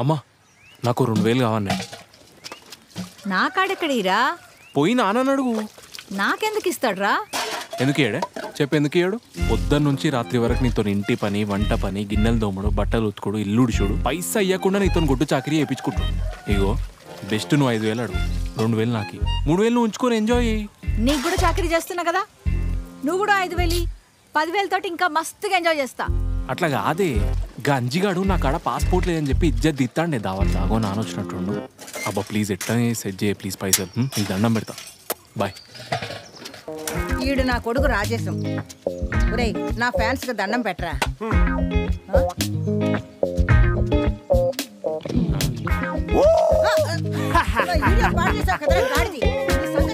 అమ్మా నాకు 2000 కావన్నాయి. నా కాడెక్కడిరా? పోయి నాన్న అడుగు. నాకెందుకు ఇస్తాడ్రా? ఎందుకు ఇయ్యాడే చెప్పు, ఎందుకు ఇయ్యాడు? పొద్దున్న నుంచి రాత్రి వరకు నీతో ఇంటి పని, వంట పని, గిన్నెలు దోమడు, బట్టలు ఉతుకుడు, ఇల్లు ఉడుచుడు, పైసా ఇవ్వకుండా నీతో గుడ్డు చాకరీ చేయించుకుంటాడు. ఇగో బెస్ట్ నువ్వు 5000 అడుగు, 2000 నాకి, 3000 నువ్వు ఉంచుకొని ఎంజాయ్. నీకు కూడా చాకరీ చేస్తున్నా కదా, నువ్వు కూడా 5000, 10,000 తోటి ఇంకా మస్తుగా ఎంజాయ్ చేస్తా. అట్లా కాదే, గంజిగాడు నా కాడ పాస్పోర్ట్ లేదని చెప్పి ఇజ్జత్ దిత్తాండే దావత్ దాగో నాన్న వచ్చినట్టుండు. అబ్బా ప్లీజ్ ఎట్లా సెట్ చేయ ప్లీజ్, పైసలు నీకు దండం పెడతా. బాయ్. ఈడు నా కొడుకు రాజేశం. ఒరేయ్ నా ఫ్యాన్స్ కి దండం పెట్టరా.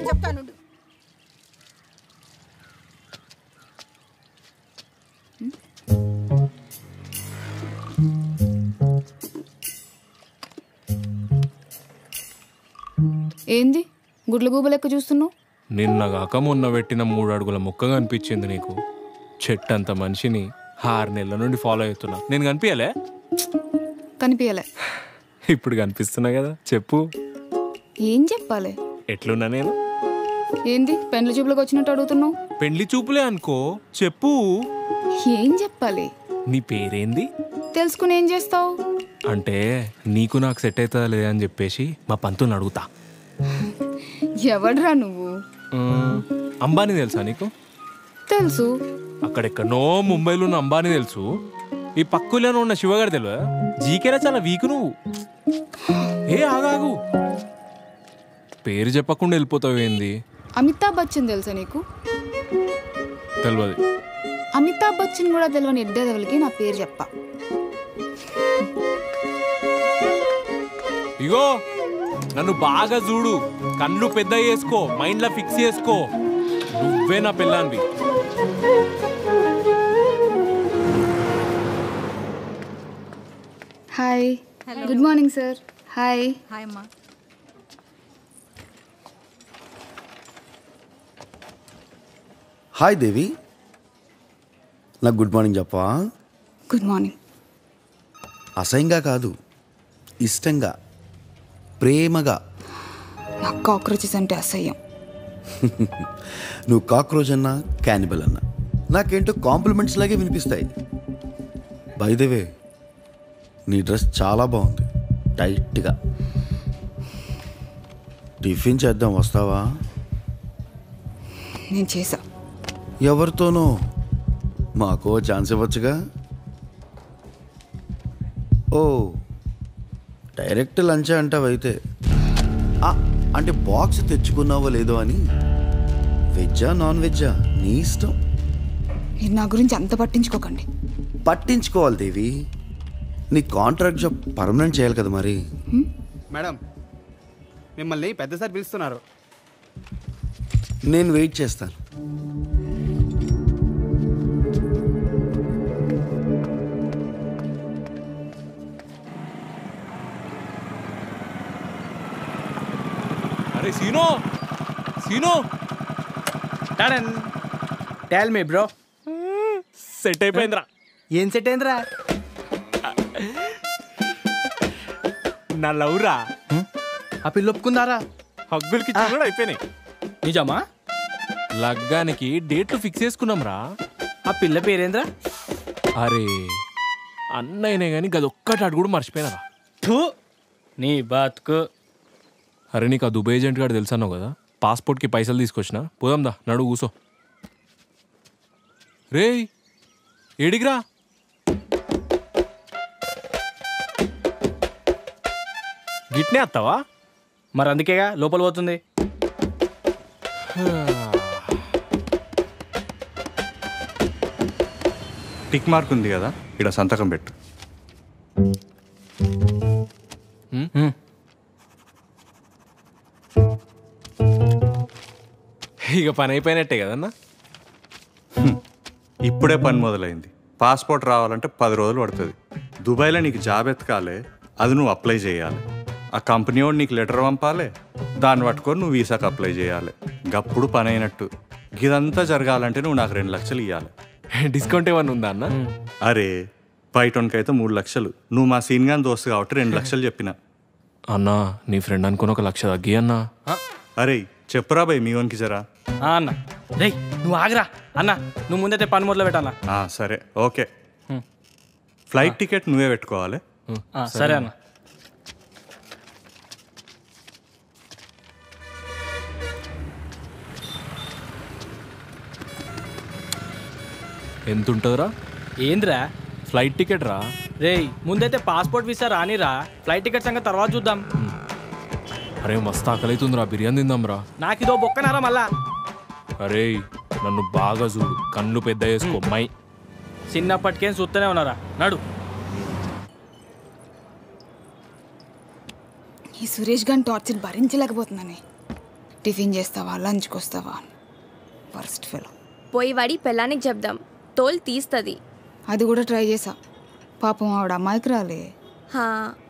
చెప్తాను. ఏంది గుడ్ల గూబ లెక్క చూస్తున్నావు? నిన్నగాక మొన్న పెట్టిన 3 అడుగుల ముక్కగా అనిపించింది నీకు. చెట్టంత మనిషిని 6 నెలల నుండి ఫాలో అవుతున్నా. నేను కనిపించలే? కనిపించలే. ఇప్పుడు కనిపిస్తున్నా కదా, చెప్పు. ఏం చెప్పాలి? ఎట్లున్నా నేను? ఏంది పెండ్లి చూపులకు వచ్చినట్టు అడుగుతున్నావు? పెండ్లి చూపులే అనుకో, చెప్పు. ఏం చెప్పాలి? నీ పేరేంది? తెలుసుకుని ఏం చేస్తావు? అంటే నీకు నాకు సెట్ అవుతుందా లేదా అని చెప్పేసి మా పంతుని అడుగుతా. ఎవడ్రా నువ్వు? అంబానీ తెలుసా నీకు? తెలుసు. అక్కడెక్కడో ముంబైలో ఉన్న అంబానీ తెలుసు. ఈ పక్కులోనే ఉన్న శివగారు తెలియదా? జీకేరా చాలా వీక్ నువ్వు. ఏ ఆగాగు, పేరు చెప్పకుండా వెళ్ళిపోతావు ఏంది? అమితాబ్ బచ్చన్ తెలుసా నీకు? తెలియదు. అమితాబ్ బచ్చన్ కూడా తెలియని ఎడ్డదవలకి నా పేరు చెప్పా. ఇగో నన్ను బాగా చూడు, కళ్ళు పెద్ద చేసుకో, మైండ్లో ఫిక్స్ చేసుకో, నువ్వే నా పిల్లాన్వి. Hi. Good morning sir. Hi. Hi అమ్మా. హాయ్ దేవి, నాకు గుడ్ మార్నింగ్ చెప్పవా? Good morning. అసహ్యంగా కాదు, ఇష్టంగా, ప్రేమగా. నాకు కాక్రోచెస్ అంటే అసహ్యం. నువ్వు కాక్రోచ్ అన్నా క్యానిబల్ అన్నా నాకేంటో కాంప్లిమెంట్స్ లాగే వినిపిస్తాయి. బై ద వే, నీ డ్రెస్ చాలా బాగుంది, టైట్గా. టిఫిన్ చేద్దాం, వస్తావా? నేను చేసా. ఎవరితోనో? మాకో ఛాన్స్ ఇవ్వచ్చుగా. ఓ డైరెక్ట్ లంచ్ అంటావైతే. అంటే బాక్స్ తెచ్చుకున్నావో లేదో అని. వెజ్జా నాన్ వెజ్జా నీ ఇష్టం. మీరు నా గురించి అంత పట్టించుకోకండి. పట్టించుకోవాలి దేవి, నీ కాంట్రాక్ట్ జాబ్ పర్మనెంట్ చేయాలి కదా మరి. మేడం మిమ్మల్ని పెద్ద సార్ పిలుస్తున్నారు. నేను వెయిట్ చేస్తాను. అరే Sino, Sino. Tell me bro. Set అయిపోయిందిరా. ఏం సెట్ అయిందిరా? నా లవ్రా. ఆ పిల్ల ఒప్పుకుందారా? హగ్గులకి కూడా అయిపోయినాయి. నిజమా? లగ్గానికి డేట్లు ఫిక్స్ చేసుకున్నాం రా. ఆ పిల్ల పేరేంద్రా? అరే అన్నయ్యనే కానీ గదొక్కటి అటు కూడా మర్చిపోయినారా. నీ బాత్కు. అరే నీకు ఆ దుబాయ్ ఏజెంట్ గారు తెలుసు అన్నావు కదా, పాస్పోర్ట్కి పైసలు తీసుకొచ్చిన, పోదాందా, నడు కూసో. రే ఏడిగిరా? గిట్నే వస్తావా? మరి అందుకేగా లోపల పోతుంది. టిక్ మార్క్ ఉంది కదా, ఇక్కడ సంతకం పెట్టు. ఇక పని అయిపోయినట్టే కదన్నా. ఇప్పుడే పని మొదలైంది. పాస్పోర్ట్ రావాలంటే 10 రోజులు పడుతుంది. దుబాయ్లో నీకు జాబ్ ఎత్తుకాలే, అది నువ్వు అప్లై చేయాలి. ఆ కంపెనీ వాడు నీకు లెటర్ పంపాలి, దాన్ని పట్టుకొని నువ్వు వీసాకి అప్లై చేయాలి. గప్పుడు పని అయినట్టు. ఇదంతా జరగాలంటే నువ్వు నాకు 2 లక్షలు ఇవ్వాలి. డిస్కౌంట్ ఏమన్నా ఉందా అన్న? అరే బయటోనికి అయితే 3 లక్షలు. నువ్వు మా సీన్ గాని దోస్తు కాబట్టి 2 లక్షలు చెప్పిన. అన్నా నీ ఫ్రెండ్ అనుకుని 1 లక్ష తగ్గి అన్నా. అరే చెప్పురా భయ్ మీ వానికి జరా. అన్న రేయ్ నువ్వు ఆగరా అన్న, నువ్వు ముందైతే పని మొదలు పెట్టాలా? సరే ఓకే. ఫ్లైట్ టికెట్ నువ్వే పెట్టుకోవాలి. సరే అన్న. ఎంత ఉంటుందిరా? ఏంద్రా? ఫ్లైట్ టికెట్ రా. రేయ్ ముందైతే పాస్పోర్ట్ వీసా రానిరా, ఫ్లైట్ టికెట్ సంగతి తర్వాత చూద్దాం. అరే మస్తు ఆకలి అవుతుందిరా, బిర్యానీ తిందాంరా. నాకు ఇదో బొక్కనారా మళ్ళా. అరే నన్ను బాగా చూడు, కళ్ళు పెద్ద చేసుకో మై. చిన్నప్పటికేం చూస్తూనే ఉన్నారా, నడు. ఈ సురేష్ గారిని టార్చర్ భరించలేకపోతున్నానే. టిఫిన్ చేస్తావా, లంచ్కి వస్తావా, వర్స్ట్ ఫెలో. పోయి వాడి పెళ్ళానికి చెప్దాం, తోలు తీస్తుంది. అది కూడా ట్రై చేసా, పాపం ఆవిడ అమ్మాయికి రాలే.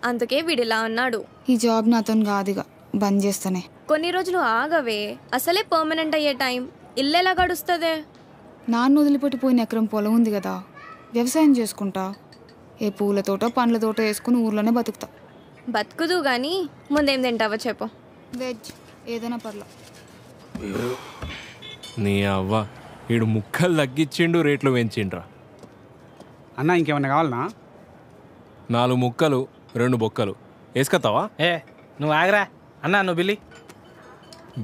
అందుకే వీడిలా ఉన్నాడు. ఈ జాబ్ నాతో కాదుగా, బంద్ చేస్తానే. కొన్ని రోజులు ఆగవే, అసలే పర్మనెంట్ అయ్యే టైం. ఇల్లెలా గడుస్తుందే? నాన్న వదిలిపెట్టిపోయిన ఎకరం పొలం ఉంది కదా, వ్యవసాయం చేసుకుంటా. ఏ పూల తోట పండ్ల తోట వేసుకుని ఊర్లోనే బతుకుతా. బతుకుదు గాని ముందేం తింటావో చెప్పు. వెజ్ ఏదైనా పర్లా. నీ అవ్వ వీడు ముక్కలు తగ్గించిండు, రేట్లు పెంచిండ్రా. అన్న ఇంకేమన్నా కావాలనా? 4 ముక్కలు 2 బొక్కలు వేసుకొస్తావా? నువ్వు ఆగరా అన్న, నువ్వు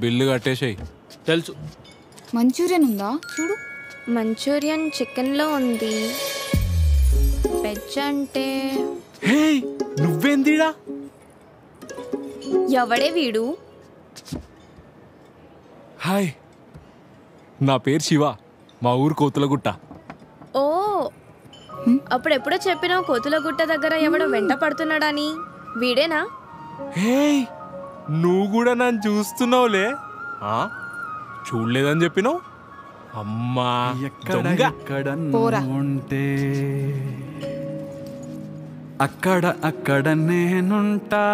బిల్లు కట్టేసాయి. తెలుసు. మంచూరియన్ ఉందా చూడు. మంచూరియన్ చికెన్లో ఉంది. వెజ్ అంటే నువ్వేందిడా? ఎవడే వీడు? హాయ్, నా పేరు శివ, మా ఊరు కోతులగుట్ట. ఓ అప్పుడెప్పుడో చెప్పినావు కోతులగుట్ట దగ్గర ఎవడో వెంట పడుతున్నాడని. వీడేనా? నువ్వు కూడా నన్ను చూస్తున్నావులే. చూడలేదని చెప్పినావు. అమ్మా పోరా. ఉంటే అక్కడ నేనుంటా.